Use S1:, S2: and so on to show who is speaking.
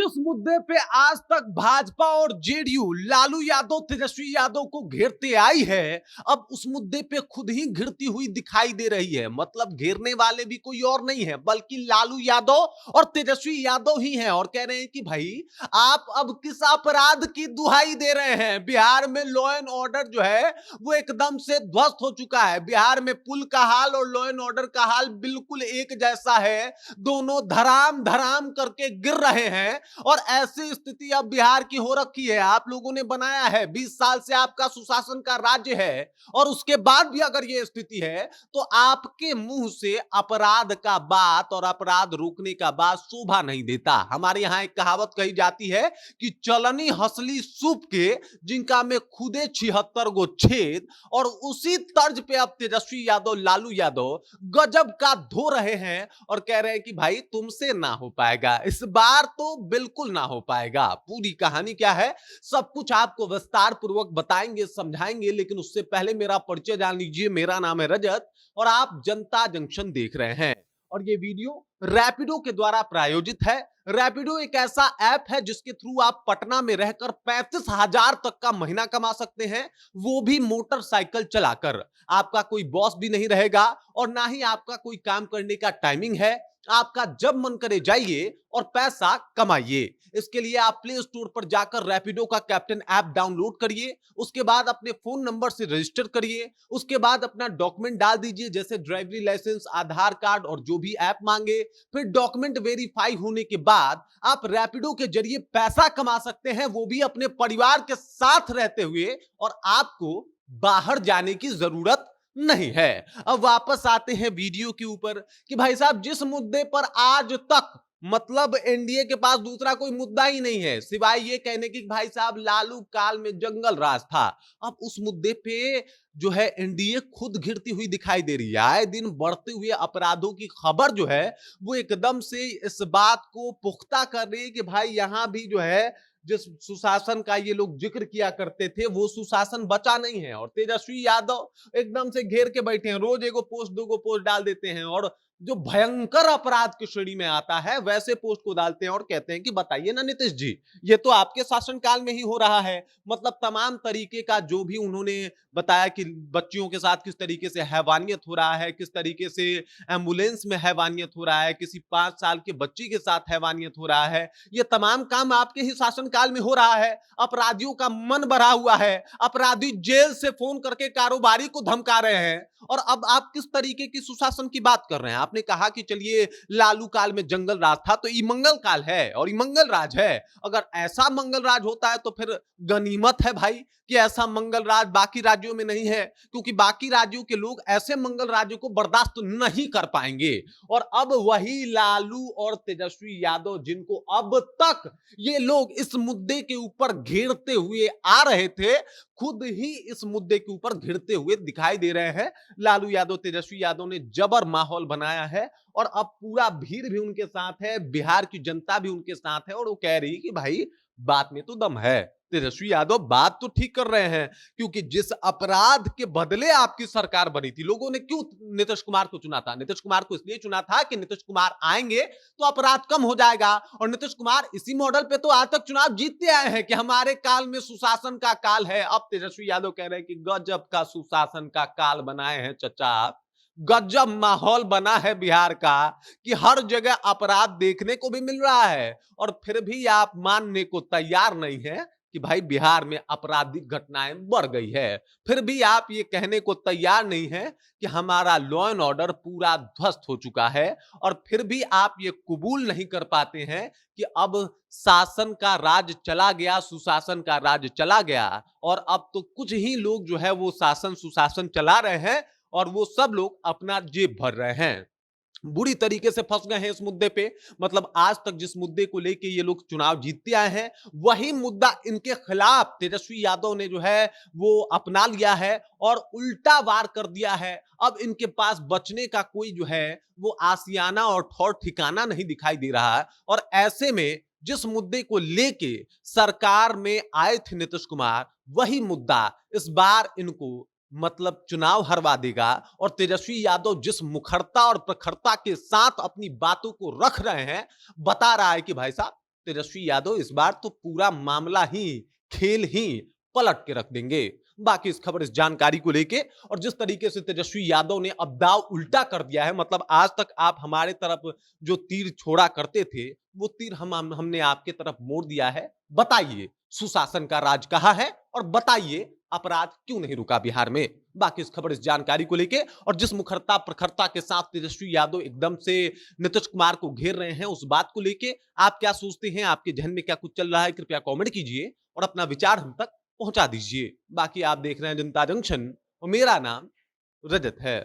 S1: जिस मुद्दे पे आज तक भाजपा और जेडीयू लालू यादव तेजस्वी यादव को घेरते आई है, अब उस मुद्दे पे खुद ही घिरती हुई दिखाई दे रही है। मतलब घेरने वाले भी कोई और नहीं है बल्कि लालू यादव और तेजस्वी यादव ही हैं और कह रहे हैं कि भाई आप अब किस अपराध की दुहाई दे रहे हैं। बिहार में लॉ एंड ऑर्डर जो है वो एकदम से ध्वस्त हो चुका है। बिहार में पुल का हाल और लॉ एंड ऑर्डर का हाल बिल्कुल एक जैसा है। दोनों धराम धराम करके गिर रहे हैं और ऐसी स्थिति अब बिहार की हो रखी है। आप लोगों ने बनाया है, 20 साल से आपका सुशासन का राज्य है और उसके बाद भी अगर ये स्थिति है तो आपके मुंह से अपराध का बात और अपराध रोकने का बात शोभा नहीं देता। हमारे यहां एक कहावत कही जाती है कि चलनी हंसली सूप के जिनका में खुदे 76 गो छेद। और उसी तर्ज पे अब तेजस्वी यादव लालू यादव गजब का धो रहे हैं और कह रहे हैं कि भाई तुमसे ना हो पाएगा, इस बार तो बिल्कुल ना हो पाएगा। पूरी कहानी क्या है सब कुछ आपको विस्तार पूर्वक बताएंगे, समझाएंगे, लेकिन उससे पहले मेरा परिचय जान लीजिए। मेरा नाम है रजत और आप जनता जंक्शन देख रहे हैं और ये वीडियो रैपिडो के द्वारा प्रायोजित है। रैपिडो एक ऐसा ऐप है जिसके थ्रू आप पटना में रहकर 35,000 तक का महीना कमा सकते हैं, वो भी मोटरसाइकिल चलाकर। आपका कोई बॉस भी नहीं रहेगा और ना ही आपका कोई काम करने का टाइमिंग है। आपका जब मन करे जाइए और पैसा कमाइए। इसके लिए आप प्ले स्टोर पर जाकर रैपिडो का कैप्टन ऐप डाउनलोड करिए, उसके बाद अपने फोन नंबर से रजिस्टर करिए, उसके बाद अपना डॉक्यूमेंट डाल दीजिए जैसे ड्राइवरी लाइसेंस, आधार कार्ड और जो भी ऐप मांगे। फिर डॉक्यूमेंट वेरीफाई होने के बाद आप रैपिडो के जरिए पैसा कमा सकते हैं, वो भी अपने परिवार के साथ रहते हुए, और आपको बाहर जाने की जरूरत नहीं है। अब वापस आते हैं वीडियो के ऊपर कि भाई साहब जिस मुद्दे पर आज तक मतलब एनडीए के पास दूसरा कोई मुद्दा ही नहीं है सिवाय ये कहने की भाई साहब लालू काल में जंगल राज था, अब उस मुद्दे पे जो है एनडीए खुद घिरती हुई दिखाई दे रही है। आए दिन बढ़ते हुए अपराधों की खबर जो है वो एकदम से इस बात को पुख्ता कर रही है कि भाई यहां भी जो है जिस सुशासन का ये लोग जिक्र किया करते थे वो सुशासन बचा नहीं है। और तेजस्वी यादव एकदम से घेर के बैठे हैं, रोज एगो पोस्ट दो पोस्ट डाल देते हैं और जो भयंकर अपराध की श्रेणी में आता है वैसे पोस्ट को डालते हैं और कहते हैं कि बताइए ना नीतीश जी, ये तो आपके शासनकाल में ही हो रहा है। मतलब तमाम तरीके का जो भी उन्होंने बताया कि बच्चियों के साथ किस तरीके से हैवानियत हो रहा है, किस तरीके से एम्बुलेंस में हैवानियत हो रहा है, किसी 5 साल के बच्ची के साथ हैवानियत हो रहा है, ये तमाम काम आपके ही शासनकाल में हो रहा है। अपराधियों का मन भरा हुआ है, अपराधी जेल से फोन करके कारोबारी को धमका रहे हैं और अब आप किस तरीके की सुशासन की बात कर रहे हैं। आपने कहा कि चलिए लालू काल में जंगल राज था तो ये मंगल काल है और ये मंगल राज है। अगर ऐसा मंगल राज होता है तो फिर गनीमत है भाई कि ऐसा मंगल राज बाकी राज्यों में नहीं है, क्योंकि बाकी राज्यों के लोग ऐसे मंगल राज्यों को बर्दाश्त नहीं कर पाएंगे। और अब वही लालू और तेजस्वी यादव जिनको अब तक ये लोग इस मुद्दे के ऊपर घेरते हुए आ रहे थे, खुद ही इस मुद्दे के ऊपर घिरते हुए दिखाई दे रहे हैं। लालू यादव तेजस्वी यादव ने जबर माहौल बनाया है और अब पूरा भीड़ भी उनके साथ है, बिहार की जनता भी उनके साथ है और वो कह रही कि भाई बात में तो दम है। तेजस्वी यादव बात तो ठीक कर रहे हैं, क्योंकि जिस अपराध के बदले आपकी सरकार बनी थी, लोगों ने क्यों नीतीश कुमार को चुना था? नीतीश कुमार को इसलिए चुना था कि नीतीश कुमार आएंगे तो अपराध कम हो जाएगा और नीतीश कुमार इसी मॉडल पे तो आज तक चुनाव जीतते आए हैं कि हमारे काल में सुशासन का काल है। अब तेजस्वी यादव कह रहे हैं कि गजब का सुशासन का काल बनाए हैं चचा, गजब माहौल बना है बिहार का कि हर जगह अपराध देखने को भी मिल रहा है और फिर भी आप मानने को तैयार नहीं है कि भाई बिहार में आपराधिक घटनाएं बढ़ गई है। फिर भी आप ये कहने को तैयार नहीं है कि हमारा लॉ एंड ऑर्डर पूरा ध्वस्त हो चुका है और फिर भी आप ये कबूल नहीं कर पाते हैं कि अब शासन का राज चला गया, सुशासन का राज चला गया और अब तो कुछ ही लोग जो है वो शासन सुशासन चला रहे हैं और वो सब लोग अपना जेब भर रहे हैं। बुरी तरीके से फंस गए हैं इस मुद्दे पे। मतलब आज तक जिस मुद्दे को लेके ये लोग चुनाव जीतते आए हैं वही मुद्दा इनके खिलाफ तेजस्वी यादव ने जो है वो अपना लिया है और उल्टा वार कर दिया है। अब इनके पास बचने का कोई जो है वो आसियाना और ठौर ठिकाना नहीं दिखाई दे रहा है और ऐसे में जिस मुद्दे को लेके सरकार में आए थे नीतीश कुमार, वही मुद्दा इस बार इनको मतलब चुनाव हरवा देगा। और तेजस्वी यादव जिस मुखरता और प्रखरता के साथ अपनी बातों को रख रहे हैं, बता रहा है कि भाई साहब तेजस्वी यादव इस बार तो पूरा मामला ही, खेल ही पलट के रख देंगे। बाकी इस खबर, इस जानकारी को लेके और जिस तरीके से तेजस्वी यादव ने अब दाव उल्टा कर दिया है, मतलब आज तक आप हमारे तरफ जो तीर छोड़ा करते थे, वो तीर हमने आपके तरफ मोड़ दिया है। बताइए सुशासन का राज कहां है और बताइए अपराध क्यों नहीं रुका बिहार में। बाकी इस खबर, इस जानकारी को लेके और जिस मुखरता प्रखरता के साथ तेजस्वी यादव एकदम से नीतीश कुमार को घेर रहे हैं, उस बात को लेके आप क्या सोचते हैं, आपके जहन में क्या कुछ चल रहा है, कृपया कमेंट कीजिए और अपना विचार हम तक पहुंचा दीजिए। बाकी आप देख रहे हैं जनता जंक्शन और मेरा नाम रजत है।